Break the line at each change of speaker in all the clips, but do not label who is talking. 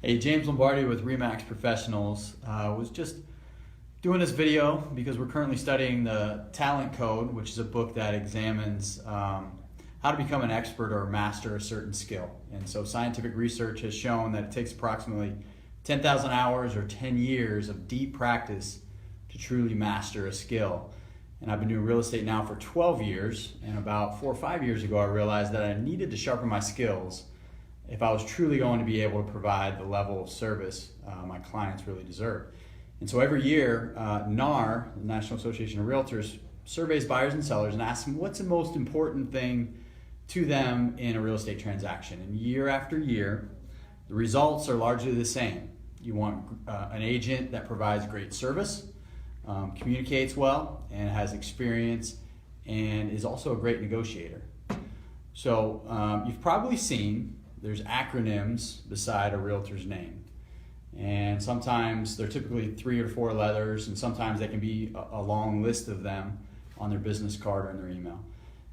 Hey, James Lombardi with Remax Professionals. Was just doing this video because we're currently studying the Talent Code, which is a book that examines how to become an expert or master a certain skill. And so scientific research has shown that it takes approximately 10,000 hours or 10 years of deep practice to truly master a skill. And I've been doing real estate now for 12 years, and about 4 or 5 years ago I realized that I needed to sharpen my skills if I was truly going to be able to provide the level of service my clients really deserve. And so every year, NAR, the National Association of Realtors, surveys buyers and sellers and asks them what's the most important thing to them in a real estate transaction. And year after year, the results are largely the same. You want an agent that provides great service, communicates well, and has experience, and is also a great negotiator. So you've probably seen there's acronyms beside a realtor's name. And sometimes they're typically 3 or 4 letters, and sometimes they can be a long list of them on their business card or in their email.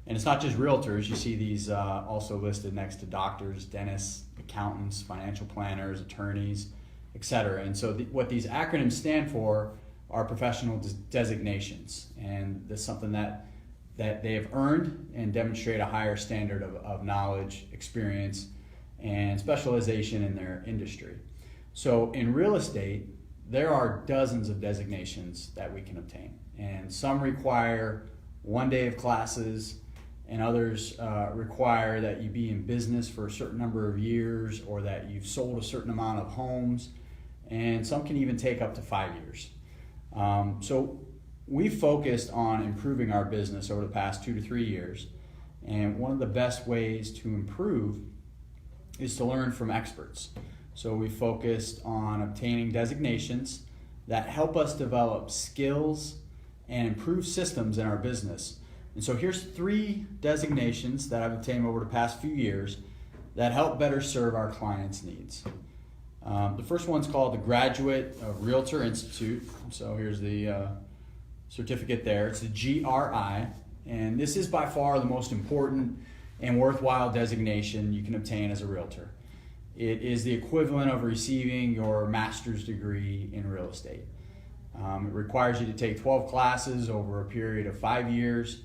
And it's not just realtors. You see these also listed next to doctors, dentists, accountants, financial planners, attorneys, etc. And so what these acronyms stand for are professional designations. And that's something that they have earned and demonstrate a higher standard of knowledge, experience, and specialization in their industry. So in real estate, there are dozens of designations that we can obtain, and some require 1 day of classes, and others require that you be in business for a certain number of years, or that you've sold a certain amount of homes, and some can even take up to 5 years. So we've focused on improving our business over the past 2 to 3 years, and one of the best ways to improve is to learn from experts. So we focused on obtaining designations that help us develop skills and improve systems in our business. And so here's 3 designations that I've obtained over the past few years that help better serve our clients' needs. The first one's called the Graduate of Realtor Institute. So here's the certificate there. It's the GRI, and this is by far the most important and worthwhile designation you can obtain as a realtor. It is the equivalent of receiving your master's degree in real estate. It requires you to take 12 classes over a period of 5 years.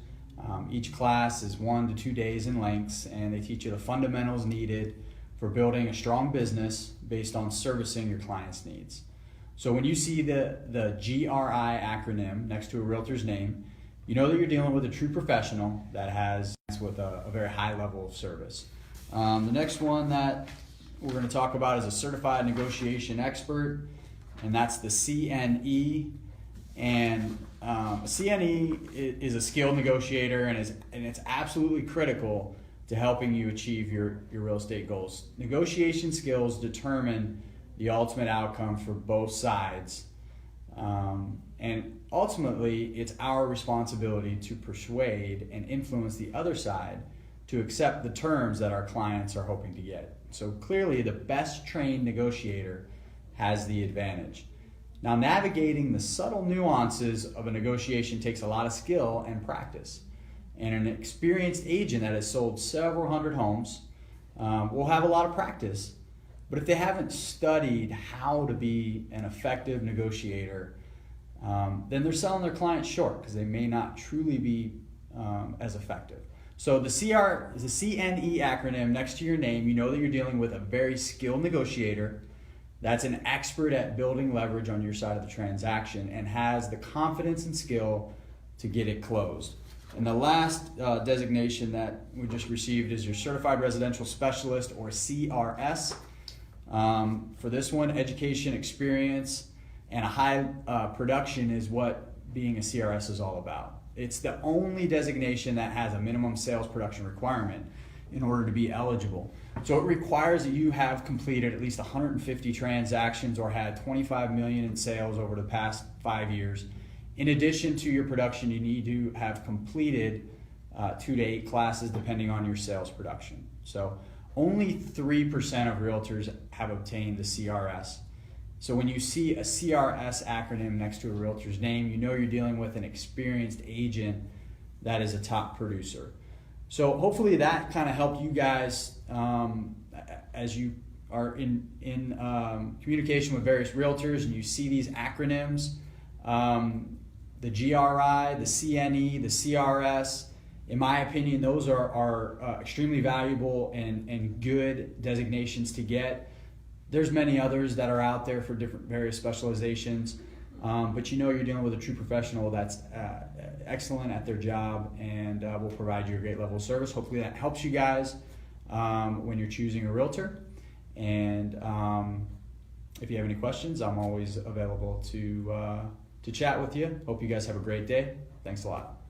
Each class is 1 to 2 days in length, and they teach you the fundamentals needed for building a strong business based on servicing your clients' needs. So when you see the GRI acronym next to a realtor's name, you know that you're dealing with a true professional that has with a very high level of service. The next one that we're going to talk about is a Certified Negotiation Expert, and that's the CNE. And CNE is a skilled negotiator, and it's absolutely critical to helping you achieve your real estate goals. Negotiation skills determine the ultimate outcome for both sides. And ultimately, it's our responsibility to persuade and influence the other side to accept the terms that our clients are hoping to get. So clearly, the best trained negotiator has the advantage. Now, navigating the subtle nuances of a negotiation takes a lot of skill and practice. And an experienced agent that has sold several hundred homes will have a lot of practice. But if they haven't studied how to be an effective negotiator, then they're selling their clients short because they may not truly be as effective. So the CNE acronym next to your name, you know that you're dealing with a very skilled negotiator that's an expert at building leverage on your side of the transaction and has the confidence and skill to get it closed. And the last designation that we just received is your Certified Residential Specialist, or CRS. For this one, education, experience, and a high production is what being a CRS is all about. It's the only designation that has a minimum sales production requirement in order to be eligible. So it requires that you have completed at least 150 transactions or had 25 million in sales over the past 5 years. In addition to your production, you need to have completed 2 to 8 classes depending on your sales production. So only 3% of realtors have obtained the CRS. So when you see a CRS acronym next to a realtor's name, you know you're dealing with an experienced agent that is a top producer. So hopefully that kind of helped you guys as you are in communication with various realtors and you see these acronyms, the GRI, the CNE, the CRS, in my opinion, those are extremely valuable and good designations to get. There's many others that are out there for different various specializations, but you know you're dealing with a true professional that's excellent at their job and will provide you a great level of service. Hopefully that helps you guys when you're choosing a realtor. And if you have any questions, I'm always available to chat with you. Hope you guys have a great day. Thanks a lot.